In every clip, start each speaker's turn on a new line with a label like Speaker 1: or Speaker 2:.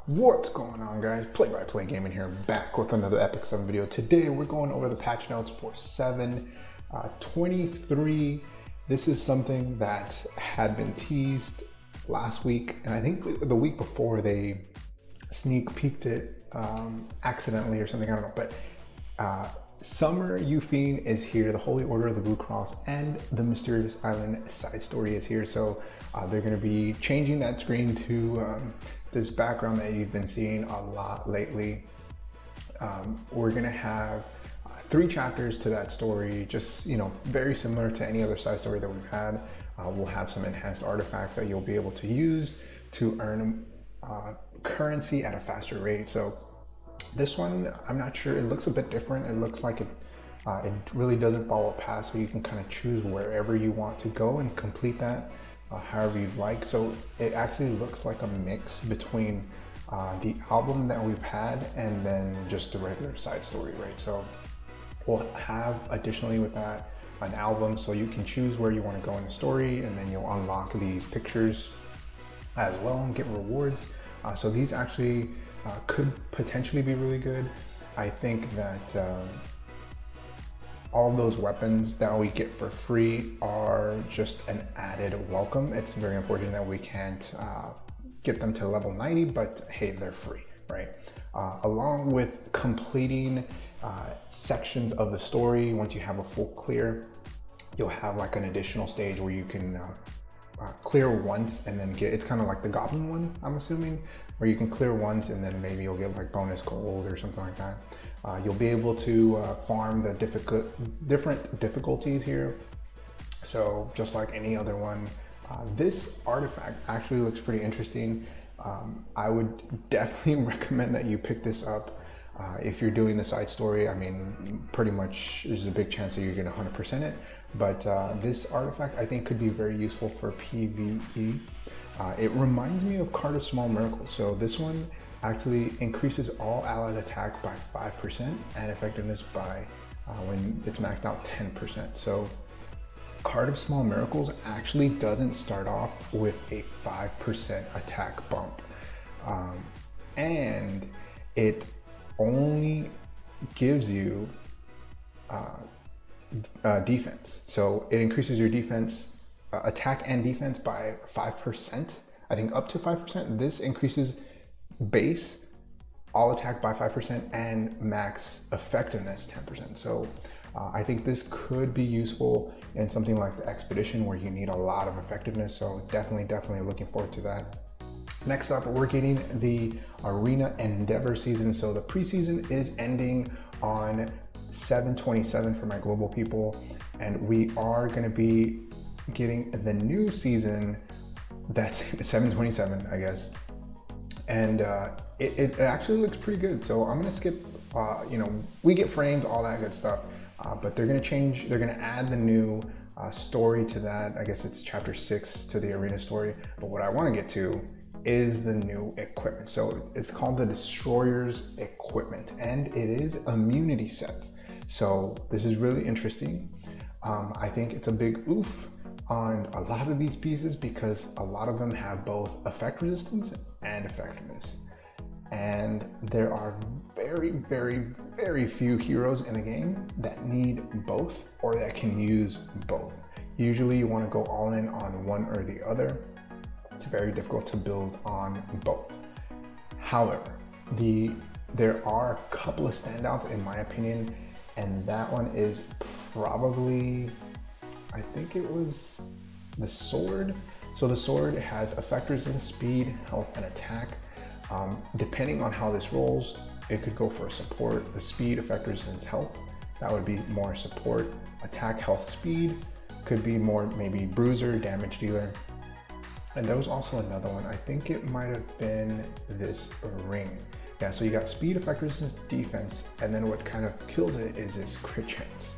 Speaker 1: What's going on, guys? PlaybyPlayGaming here, back with another Epic 7 video. Today we're going over the patch notes for 7.23. This is something that had been teased last week, and I think the week before they sneak peeked it accidentally or something, I don't know. But Summer Yufine is here, the Holy Order of the Blue Cross, and the Mysterious Island side story is here. So they're going to be changing that screen to this background that you've been seeing a lot lately. We're going to have 3 chapters to that story, just, you know, very similar to any other side story that we've had. We'll have some enhanced artifacts that you'll be able to use to earn currency at a faster rate. So this one, I'm not sure, it looks a bit different. It looks like it really doesn't follow a path, so you can kind of choose wherever you want to go and complete that however you'd like. So it actually looks like a mix between the album that we've had and then just the regular side story, right? So we'll have additionally with that an album, so you can choose where you want to go in the story, and then you'll unlock these pictures as well and get rewards. So these actually could potentially be really good. I think that all those weapons that we get for free are just an added welcome. It's very important that we can't get them to level 90, but hey, they're free, right? Along with completing sections of the story, once you have a full clear, you'll have like an additional stage where you can clear once and then get, it's kind of like the goblin one, I'm assuming, where you can clear once and then maybe you'll get like bonus gold or something like that. You'll be able to farm the different difficulties here. So just like any other one, this artifact actually looks pretty interesting. I would definitely recommend that you pick this up if you're doing the side story. I mean, pretty much there's a big chance that you're gonna 100% it, but this artifact I think could be very useful for PvE. It reminds me of Card of Small Miracles. So this one actually increases all allies attack by 5% and effectiveness by, when it's maxed out, 10%. So Card of Small Miracles actually doesn't start off with a 5% attack bump. And it only gives you defense. So it increases your defense, attack and defense by 5%. I think up to 5%. This increases base all attack by 5% and max effectiveness 10%. So I think this could be useful in something like the expedition where you need a lot of effectiveness. So definitely looking forward to that. Next up, we're getting the Arena Endeavor season. So the preseason is ending on 7/27 for my global people, and we are going to be getting the new season that's 7/27, I guess. And it actually looks pretty good. So I'm gonna skip, you know, we get framed, all that good stuff, but they're gonna change, they're gonna add the new story to that. I guess it's chapter 6 to the arena story. But what I wanna get to is the new equipment. So it's called the Destroyer's Equipment, and it is immunity set. So this is really interesting. I think it's a big oof on a lot of these pieces because a lot of them have both effect resistance and effectiveness. And there are very few heroes in the game that need both or that can use both. Usually you want to go all in on one or the other. It's very difficult to build on both. However, there are a couple of standouts in my opinion, and that one is probably, I think it was the sword. So the sword has effect resistance, speed, health, and attack. Depending on how this rolls, it could go for a support. The speed, effect resistance, health, that would be more support. Attack, health, speed could be more maybe bruiser, damage dealer. And there was also another one. I think it might have been this ring. Yeah, so you got speed, effect resistance, defense, and then what kind of kills it is this crit chance.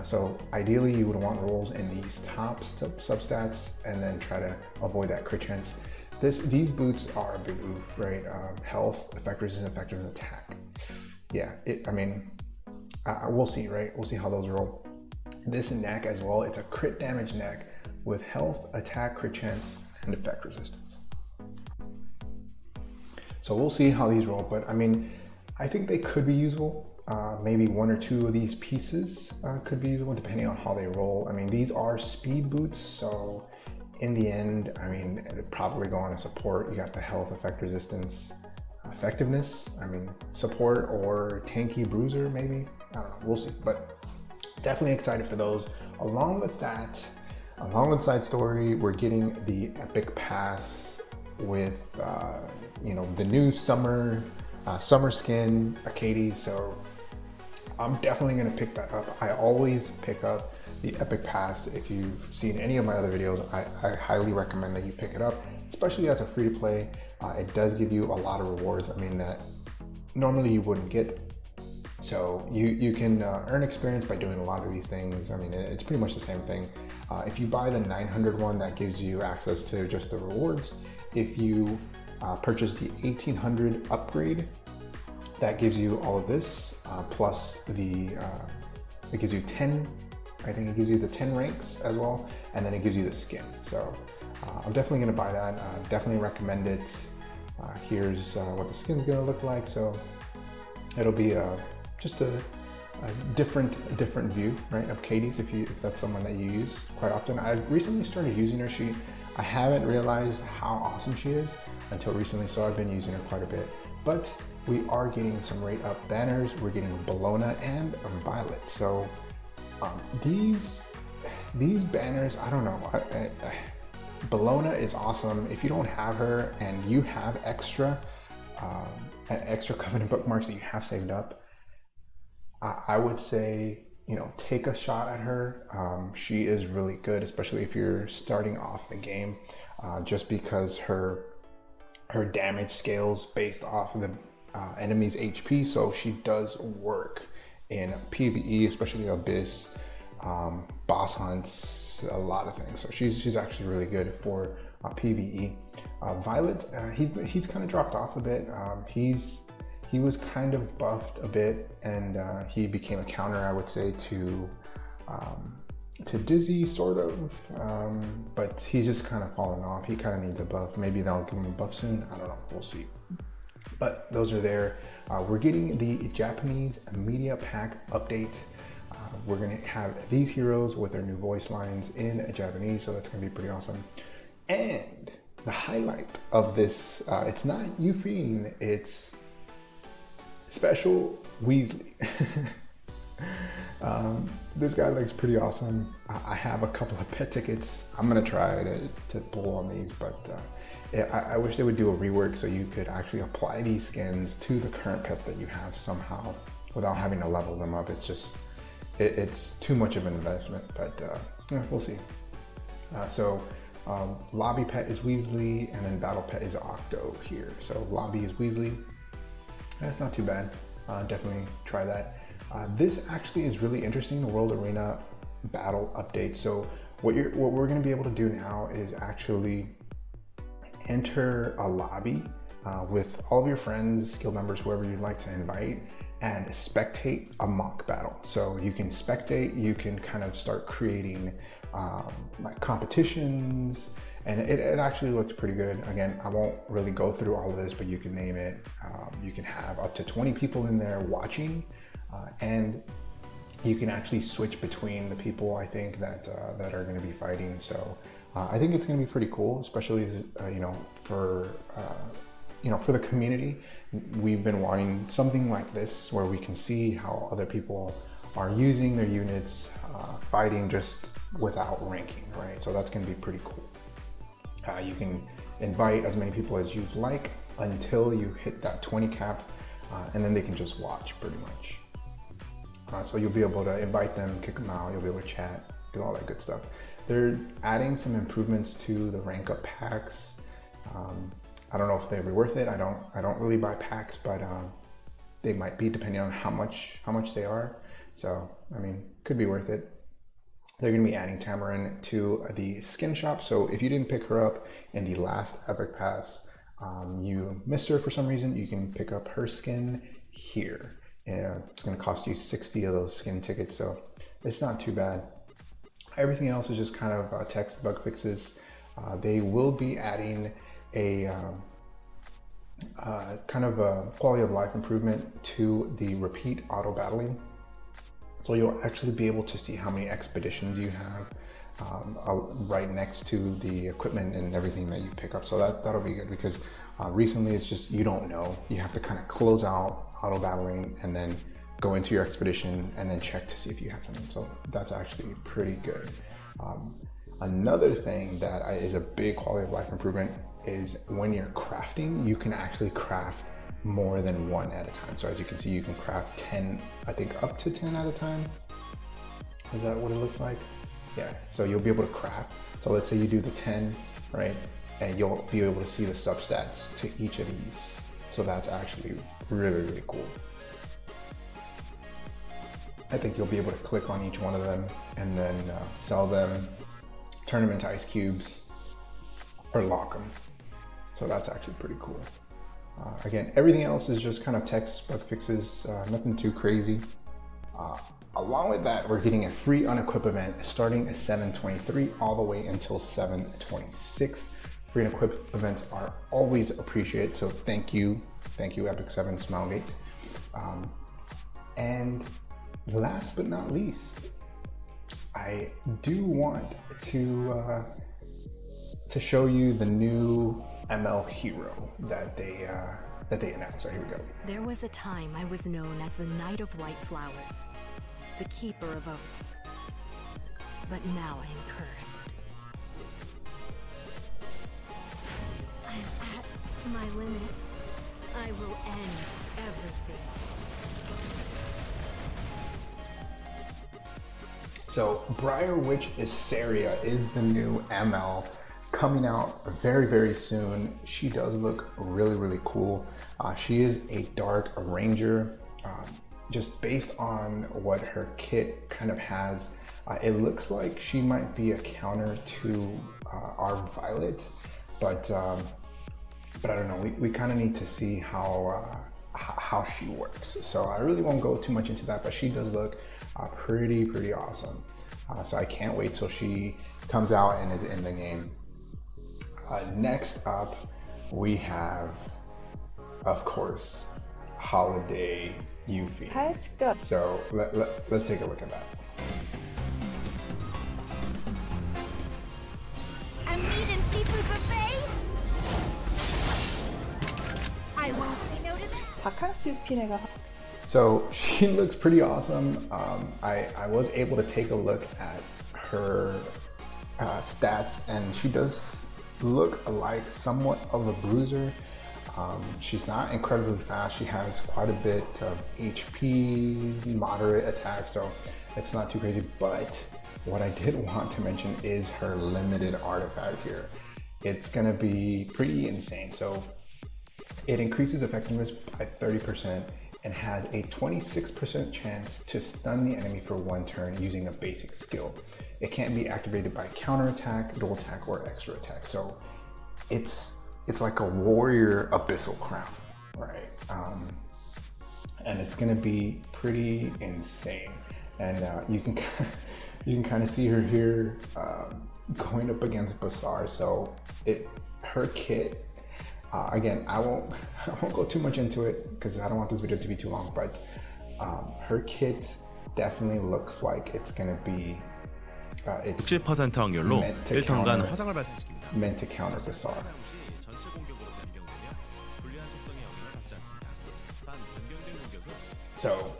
Speaker 1: So ideally you would want rolls in these top substats and then try to avoid that crit chance. These boots are a big oof, right? Health, effect resistance, effectiveness, attack. Yeah, I mean, we'll see, right? We'll see how those roll. This neck as well, it's a crit damage neck with health, attack, crit chance, and effect resistance. So we'll see how these roll, but I mean, I think they could be usable. Maybe 1 or 2 of these pieces could be usable depending on how they roll. I mean, these are speed boots, so in the end, I mean, it'd probably go on a support. You got the health, effect resistance, effectiveness, I mean, support or tanky bruiser maybe. I don't know, we'll see, but definitely excited for those. Along with that, along with side story, we're getting the Epic Pass with, you know, the new summer skin, Arcades. So I'm definitely gonna pick that up. I always pick up the Epic Pass. If you've seen any of my other videos, I highly recommend that you pick it up, especially as a free to play. It does give you a lot of rewards, I mean, that normally you wouldn't get. So you can earn experience by doing a lot of these things. I mean, it's pretty much the same thing. If you buy the 900 one, that gives you access to just the rewards. If you purchase the 1800 upgrade, that gives you all of this, plus the, it gives you 10, I think it gives you the 10 ranks as well, and then it gives you the skin. So I'm definitely gonna buy that, definitely recommend it. Here's what the skin's gonna look like. So it'll be just a different view, right, of Katie's if that's someone that you use quite often. I've recently started using her. I haven't realized how awesome she is until recently, so I've been using her quite a bit. But we are getting some rate up banners. We're getting Bologna and Violet. So these banners, I don't know. Bologna is awesome. If you don't have her and you have extra Covenant bookmarks that you have saved up, I would say, you know, take a shot at her. She is really good, especially if you're starting off the game, just because her damage scales based off of the enemy's HP. So she does work in PvE, especially Abyss, boss hunts, a lot of things. So she's actually really good for PvE. Violet, he's kind of dropped off a bit. He was kind of buffed a bit, and he became a counter, I would say, to Dizzy, sort of, but he's just kind of fallen off. He kind of needs a buff. Maybe they'll give him a buff soon. I don't know. We'll see. But those are there. We're getting the Japanese media pack update. We're gonna have these heroes with their new voice lines in Japanese, so that's gonna be pretty awesome. And the highlight of this, it's not Yufine, it's Special Weasley. This guy looks pretty awesome. I have a couple of pet tickets. I'm gonna try to pull on these, but I wish they would do a rework so you could actually apply these skins to the current pets that you have somehow without having to level them up. It's just, it's too much of an investment, but yeah, we'll see. Lobby pet is Weasley, and then battle pet is Octo here. So lobby is Weasley. That's not too bad. Definitely try that. This actually is really interesting, the World Arena battle update. So what we're going to be able to do now is actually enter a lobby with all of your friends, guild members, whoever you'd like to invite, and spectate a mock battle. So you can spectate, you can kind of start creating like competitions, and it actually looks pretty good. Again, I won't really go through all of this, but you can name it. You can have up to 20 people in there watching, and you can actually switch between the people, I think, that are going to be fighting. So I think it's going to be pretty cool, especially for the community. We've been wanting something like this where we can see how other people are using their units, fighting just without ranking, right? So that's going to be pretty cool. You can invite as many people as you'd like until you hit that 20 cap, and then they can just watch pretty much. So you'll be able to invite them, kick them out, you'll be able to chat, do all that good stuff. They're adding some improvements to the rank up packs. I don't know if they'll be worth it. I don't really buy packs, but they might be depending on how much they are. So I mean, could be worth it. They're going to be adding Tamarin to the skin shop. So if you didn't pick her up in the last Epic Pass, you missed her for some reason, you can pick up her skin here. It's going to cost you 60 of those skin tickets, so it's not too bad. Everything else is just kind of text bug fixes. They will be adding a kind of a quality of life improvement to the repeat auto battling. So you'll actually be able to see how many expeditions you have right next to the equipment and everything that you pick up. So that'll be good, because recently it's just, you don't know. You have to kind of close out auto battling and then go into your expedition and then check to see if you have something. So that's actually pretty good. Another thing that is a big quality of life improvement is when you're crafting, you can actually craft more than one at a time. So as you can see, you can craft 10, I think up to 10 at a time. Is that what it looks like? Yeah, so you'll be able to craft. So let's say you do the 10, right? And you'll be able to see the substats to each of these. So that's actually really, really cool. I think you'll be able to click on each one of them and then sell them, turn them into ice cubes, or lock them. So that's actually pretty cool. Again, everything else is just kind of text bug fixes, nothing too crazy. Along with that, we're getting a free Unequip event starting at 7/23 all the way until 7/26. Free Unequip events are always appreciated, so thank you Epic 7 Smilegate. And last but not least, I do want to show you the new ML hero that they announced. So here we go.
Speaker 2: There was a time I was known as the Knight of White Flowers, the Keeper of Oaths. But now I am cursed. I'm at my limit. I will end everything.
Speaker 1: So Briar Witch Iseria is the new ML coming out very, very soon. She does look really, really cool. She is a dark ranger. Just based on what her kit kind of has, it looks like she might be a counter to our Violet, but I don't know. We kind of need to see how she works. So I really won't go too much into that, but she does look pretty awesome. So I can't wait till she comes out and is in the game. Next up, we have, of course, Holiday Yufine.
Speaker 3: Let's go.
Speaker 1: So let's take a look at that.
Speaker 4: I'm eating seafood buffet. I won't say no to that.
Speaker 3: 바캉스 유피네가
Speaker 1: So she looks pretty awesome. I was able to take a look at her stats, and she does look like somewhat of a bruiser. She's not incredibly fast. She has quite a bit of HP, moderate attack, so it's not too crazy. But what I did want to mention is her limited artifact here. It's gonna be pretty insane. So it increases effectiveness by 30% and has a 26% chance to stun the enemy for one turn using a basic skill. It can't be activated by counterattack, dual attack, or extra attack. So it's like a warrior abyssal crown, right? And it's gonna be pretty insane. And you can kind of see her here going up against Bazaar. So her kit. Again, I won't go too much into it because I don't want this video to be too long, but her kit definitely looks like it's gonna be it's
Speaker 5: 60% 확률로
Speaker 1: meant to
Speaker 5: 1턴간 화상을 발생시킵니다.
Speaker 1: meant to counter Bazaar.
Speaker 5: 전체 공격으로 변경되며 불리한 속성의 영향을 받지 않습니다. 단 변경된 공격은
Speaker 1: So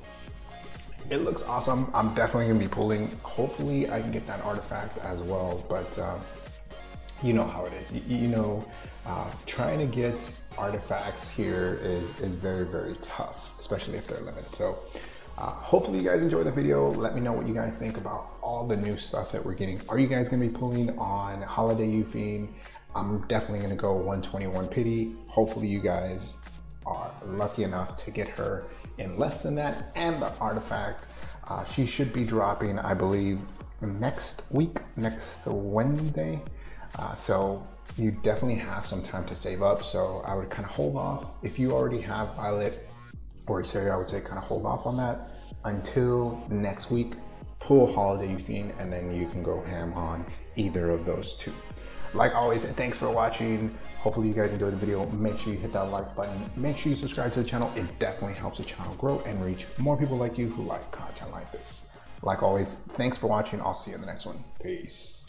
Speaker 1: it looks awesome. I'm definitely gonna be pulling. Hopefully I can get that artifact as well, but you know how it is. You know, trying to get artifacts here is very tough, especially if they're limited. So hopefully you guys enjoy the video. Let me know what you guys think about all the new stuff that we're getting. Are you guys gonna be pulling on Holiday Yufine? I'm definitely gonna go 121 pity. Hopefully you guys are lucky enough to get her in less than that, and the artifact. She should be dropping, I believe, next week, next Wednesday. So you definitely have some time to save up. So I would kind of hold off. If you already have Violet or Iseria, I would say kind of hold off on that until next week. Pull Holiday Yufine, and then you can go ham on either of those two. like always, thanks for watching. Hopefully you guys enjoyed the video. Make sure you hit that like button. Make sure you subscribe to the channel. It definitely helps the channel grow and reach more people like you who like content like this. Like always, thanks for watching. I'll see you in the next one. Peace.